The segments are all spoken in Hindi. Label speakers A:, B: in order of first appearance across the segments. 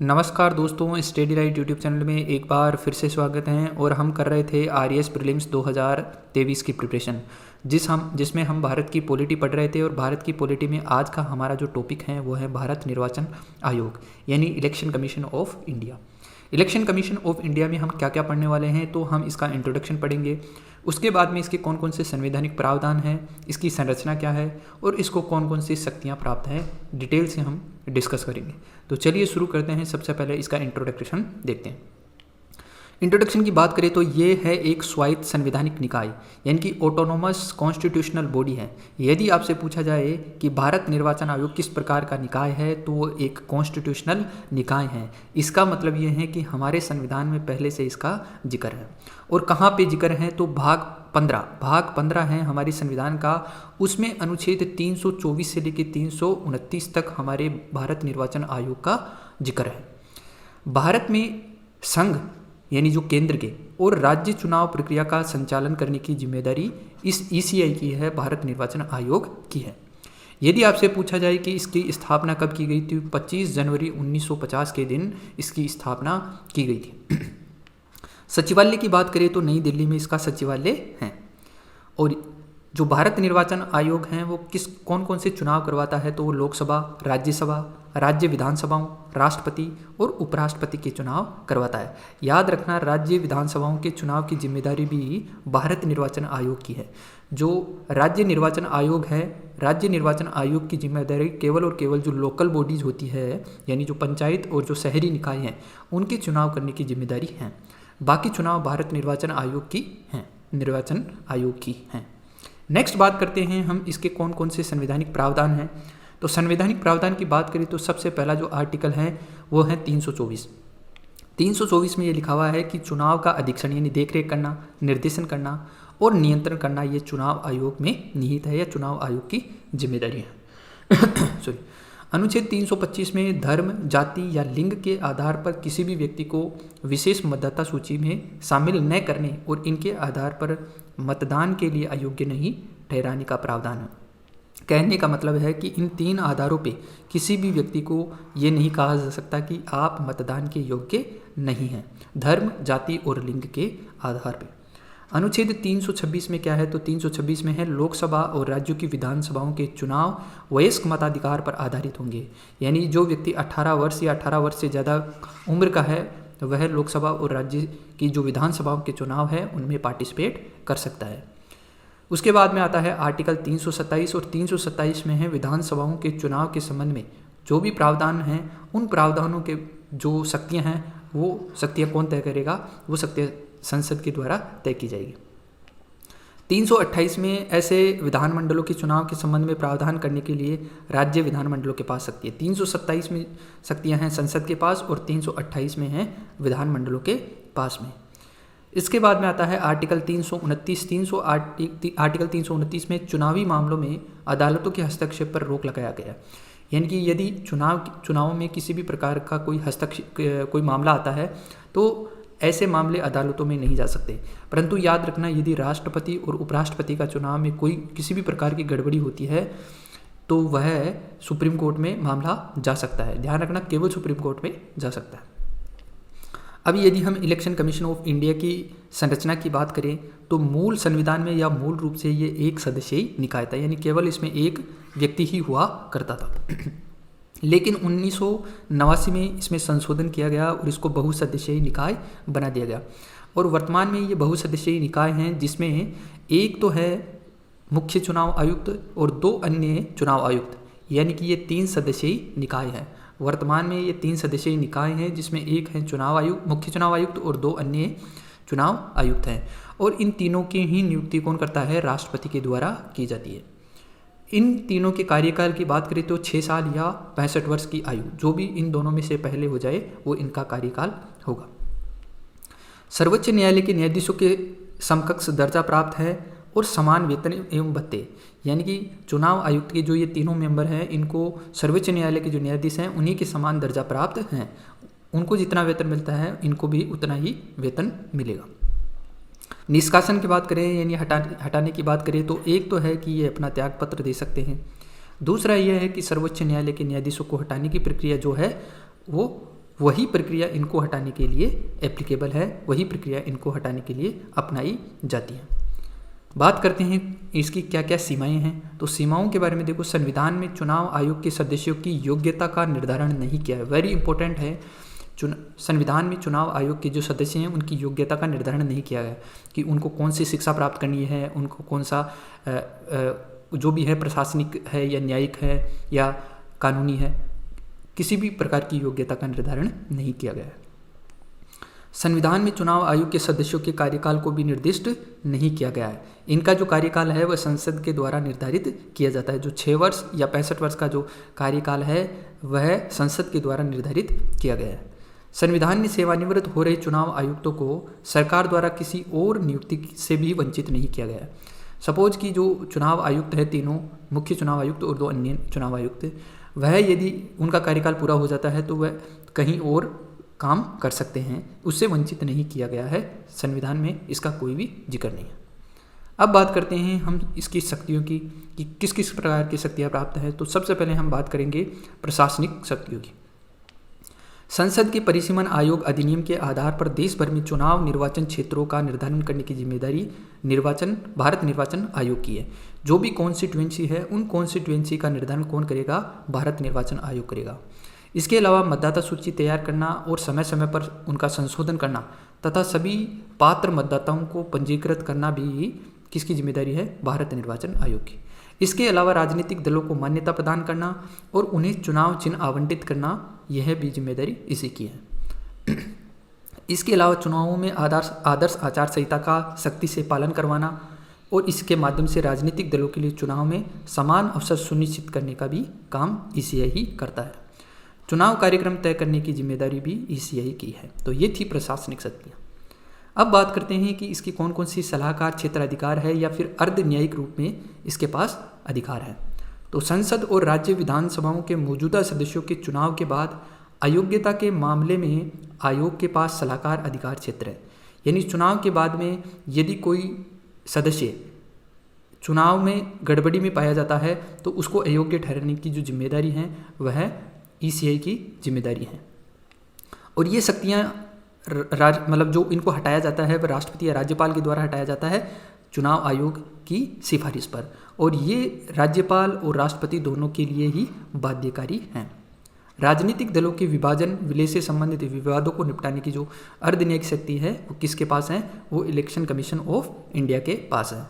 A: नमस्कार दोस्तों, स्टडी राइट यूट्यूब चैनल में एक बार फिर से स्वागत है। और हम कर रहे थे आरएएस प्रीलिम्स 2023 की प्रिपरेशन, जिसमें हम भारत की पॉलिटी पढ़ रहे थे। और भारत की पॉलिटी में आज का हमारा जो टॉपिक है वो है भारत निर्वाचन आयोग यानी election commission of India. Election commission of India में हम क्या क्या पढ़ने वाले हैं, तो हम इसका इंट्रोडक्शन पढ़ेंगे। उसके बाद में इसके कौन कौन से संवैधानिक प्रावधान हैं, इसकी संरचना क्या है और इसको कौन कौन सी शक्तियाँ प्राप्त हैं, डिटेल से हम डिस्कस करेंगे। तो चलिए शुरू करते हैं। सबसे पहले इसका इंट्रोडक्शन देखते हैं। इंट्रोडक्शन की बात करें तो ये है एक स्वायत्त संवैधानिक निकाय यानी कि ऑटोनोमस कॉन्स्टिट्यूशनल बॉडी है। यदि आपसे पूछा जाए कि भारत निर्वाचन आयोग किस प्रकार का निकाय है, तो वो एक कॉन्स्टिट्यूशनल निकाय है। इसका मतलब ये है कि हमारे संविधान में पहले से इसका जिक्र है। और कहाँ पे जिक्र है, तो भाग 15 है हमारे संविधान का। उसमें अनुच्छेद 324 से लेकर 329 तक हमारे भारत निर्वाचन आयोग का जिक्र है। भारत में संघ यानी जो केंद्र के और राज्य चुनाव प्रक्रिया का संचालन करने की जिम्मेदारी इस ईसीआई की है, भारत निर्वाचन आयोग की है। यदि आपसे पूछा जाए कि इसकी स्थापना कब की गई थी, 25 जनवरी 1950 के दिन इसकी स्थापना की गई थी। सचिवालय की बात करें तो नई दिल्ली में इसका सचिवालय है। और जो भारत निर्वाचन आयोग है वो कौन कौन से चुनाव करवाता है, तो वो लोकसभा, राज्यसभा, राज्य विधानसभाओं, राष्ट्रपति और उपराष्ट्रपति के चुनाव करवाता है। याद रखना, राज्य विधानसभाओं के चुनाव की जिम्मेदारी भी भारत निर्वाचन आयोग की है। जो राज्य निर्वाचन आयोग है, राज्य निर्वाचन आयोग की जिम्मेदारी केवल और केवल जो लोकल बॉडीज होती है यानी जो पंचायत और जो शहरी निकाय हैं उनके चुनाव करने की जिम्मेदारी है। बाकी चुनाव भारत निर्वाचन आयोग की हैं। नेक्स्ट बात करते हैं हम इसके कौन कौन से संवैधानिक प्रावधान हैं। तो संवैधानिक प्रावधान की बात करें तो सबसे पहला जो आर्टिकल है वो है 324। 324 में ये लिखा हुआ है कि चुनाव का अधीक्षण यानी देखरेख करना, निर्देशन करना और नियंत्रण करना ये चुनाव आयोग में निहित है या चुनाव आयोग की जिम्मेदारी है। अनुच्छेद 325 में धर्म, जाति या लिंग के आधार पर किसी भी व्यक्ति को विशेष मतदाता सूची में शामिल न करने और इनके आधार पर मतदान के लिए अयोग्य नहीं ठहराने का प्रावधान है। कहने का मतलब है कि इन 3 आधारों पे किसी भी व्यक्ति को ये नहीं कहा जा सकता कि आप मतदान के योग्य नहीं हैं, धर्म, जाति और लिंग के आधार पे। अनुच्छेद 326 में क्या है, तो 326 में है लोकसभा और राज्यों की विधानसभाओं के चुनाव वयस्क मताधिकार पर आधारित होंगे। यानी जो व्यक्ति 18 वर्ष या 18 वर्ष से ज़्यादा उम्र का है वह लोकसभा और राज्य की जो विधानसभाओं के चुनाव है उनमें पार्टिसिपेट कर सकता है। उसके बाद में आता है आर्टिकल 327 और 327 में है विधानसभाओं के चुनाव के संबंध में जो भी प्रावधान हैं उन प्रावधानों के जो शक्तियाँ हैं वो शक्तियाँ कौन तय करेगा, वो शक्तियाँ संसद के द्वारा तय की जाएगी। 328 में ऐसे विधानमंडलों के चुनाव के संबंध में प्रावधान करने के लिए राज्य विधानमंडलों के पास शक्ति है। 327 में शक्तियां हैं संसद के पास और 328 में हैं विधानमंडलों के पास में। इसके बाद में आता है आर्टिकल 329। आर्टिकल 329 में चुनावी मामलों में अदालतों के हस्तक्षेप पर रोक लगाया गया। यानी कि यदि चुनाव में किसी भी प्रकार का कोई मामला आता है तो ऐसे मामले अदालतों में नहीं जा सकते। परंतु याद रखना, यदि राष्ट्रपति और उपराष्ट्रपति का चुनाव में किसी भी प्रकार की गड़बड़ी होती है तो वह सुप्रीम कोर्ट में मामला जा सकता है। ध्यान रखना, केवल सुप्रीम कोर्ट में जा सकता है। अब यदि हम इलेक्शन कमीशन ऑफ इंडिया की संरचना की बात करें तो मूल संविधान में या मूल रूप से ये एक सदस्यीय निकाय था, यानी केवल इसमें एक व्यक्ति ही हुआ करता था। लेकिन 1989 में इसमें संशोधन किया गया और इसको बहुसदस्यीय निकाय बना दिया गया। और वर्तमान में ये बहुसदस्यीय निकाय हैं जिसमें एक तो है मुख्य चुनाव आयुक्त और 2 अन्य चुनाव आयुक्त, यानी कि ये 3 सदस्यीय निकाय हैं। वर्तमान में ये 3 सदस्यीय निकाय हैं जिसमें एक है चुनाव आयुक्त, मुख्य चुनाव आयुक्त और 2 अन्य चुनाव आयुक्त हैं। और इन तीनों की ही नियुक्ति कौन करता है, राष्ट्रपति के द्वारा की जाती है। इन तीनों के कार्यकाल की बात करें तो 6 साल या 65 वर्ष की आयु, जो भी इन दोनों में से पहले हो जाए वो इनका कार्यकाल होगा। सर्वोच्च न्यायालय के न्यायाधीशों के समकक्ष दर्जा प्राप्त है और समान वेतन एवं भत्ते, यानी कि चुनाव आयुक्त के जो ये तीनों मेंबर हैं इनको सर्वोच्च न्यायालय के जो न्यायाधीश हैं उन्हीं के समान दर्जा प्राप्त हैं। उनको जितना वेतन मिलता है इनको भी उतना ही वेतन मिलेगा। निष्कासन की बात करें यानी हटाने की बात करें तो एक तो है कि ये अपना त्याग पत्र दे सकते हैं, दूसरा यह है कि सर्वोच्च न्यायालय के न्यायाधीशों को हटाने की प्रक्रिया जो है वो वही प्रक्रिया इनको हटाने के लिए एप्लीकेबल है, वही प्रक्रिया इनको हटाने के लिए अपनाई जाती है। बात करते हैं इसकी क्या क्या सीमाएं हैं। तो सीमाओं के बारे में देखो, संविधान में चुनाव आयोग के सदस्यों की योग्यता का निर्धारण नहीं किया है। वेरी इंपॉर्टेंट है, संविधान में चुनाव आयोग के जो सदस्य हैं उनकी योग्यता का निर्धारण नहीं किया गया कि उनको कौन सी शिक्षा प्राप्त करनी है, उनको कौन सा जो भी है प्रशासनिक है या न्यायिक है या कानूनी है, किसी भी प्रकार की योग्यता का निर्धारण नहीं किया गया है। संविधान में चुनाव आयोग के सदस्यों के कार्यकाल को भी निर्दिष्ट नहीं किया गया है। इनका जो कार्यकाल है वह संसद के द्वारा निर्धारित किया जाता है। जो 6 वर्ष या 65 वर्ष का जो कार्यकाल है वह संसद के द्वारा निर्धारित किया गया है। संविधान में सेवानिवृत्त हो रहे चुनाव आयुक्तों को सरकार द्वारा किसी और नियुक्ति से भी वंचित नहीं किया गया है। सपोज कि जो चुनाव आयुक्त है, तीनों मुख्य चुनाव आयुक्त और 2 अन्य चुनाव आयुक्त, वह यदि उनका कार्यकाल पूरा हो जाता है तो वह कहीं और काम कर सकते हैं, उससे वंचित नहीं किया गया है। संविधान में इसका कोई भी जिक्र नहीं है। अब बात करते हैं हम इसकी शक्तियों की कि किस किस प्रकार की शक्तियाँ प्राप्त है। तो सबसे पहले हम बात करेंगे प्रशासनिक शक्तियों की। संसद के परिसीमन आयोग अधिनियम के आधार पर देश भर में चुनाव निर्वाचन क्षेत्रों का निर्धारण करने की जिम्मेदारी भारत निर्वाचन आयोग की है। जो भी कॉन्स्टिट्यूएंसी है उन कॉन्स्टिट्यूएंसी का निर्धारण कौन करेगा? भारत निर्वाचन आयोग करेगा। इसके अलावा मतदाता सूची तैयार करना और समय समय पर उनका संशोधन करना तथा सभी पात्र मतदाताओं को पंजीकृत करना भी किसकी जिम्मेदारी है? भारत निर्वाचन आयोग की। इसके अलावा राजनीतिक दलों को मान्यता प्रदान करना और उन्हें चुनाव चिन्ह आवंटित करना, यह भी जिम्मेदारी इसी की है। इसके अलावा चुनावों में आदर्श आचार संहिता का सख्ती से पालन करवाना और इसके माध्यम से राजनीतिक दलों के लिए चुनाव में समान अवसर सुनिश्चित करने का भी काम ईसीआई ही करता है। चुनाव कार्यक्रम तय करने की जिम्मेदारी भी ईसीआई की है। तो ये थी प्रशासनिक शक्तियाँ। अब बात करते हैं कि इसकी कौन कौन सी सलाहकार क्षेत्र अधिकार है या फिर अर्ध न्यायिक रूप में इसके पास अधिकार है। तो संसद और राज्य विधानसभाओं के मौजूदा सदस्यों के चुनाव के बाद अयोग्यता के मामले में आयोग के पास सलाहकार अधिकार क्षेत्र है। यानी चुनाव के बाद में यदि कोई सदस्य चुनाव में गड़बड़ी में पाया जाता है तो उसको अयोग्य ठहराने की जो जिम्मेदारी है वह ईसीआई की जिम्मेदारी है। और ये शक्तियाँ मतलब जो इनको हटाया जाता है वह राष्ट्रपति या राज्यपाल के द्वारा हटाया जाता है चुनाव आयोग की सिफारिश पर, और ये राज्यपाल और राष्ट्रपति दोनों के लिए ही बाध्यकारी हैं। राजनीतिक दलों के विभाजन विलय से संबंधित विवादों को निपटाने की जो अर्धन्यायिक शक्ति है वो किसके पास है? वो इलेक्शन कमीशन ऑफ इंडिया के पास है।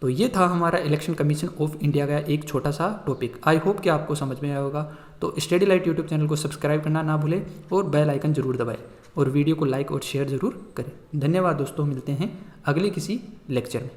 A: तो ये था हमारा इलेक्शन कमीशन ऑफ इंडिया का एक छोटा सा टॉपिक। आई होप कि आपको समझ में आया होगा। तो स्टडी लाइट यूट्यूब चैनल को सब्सक्राइब करना ना भूलें और बेल आइकन जरूर दबाएं और वीडियो को लाइक और शेयर जरूर करें। धन्यवाद दोस्तों, मिलते हैं अगले किसी लेक्चर में।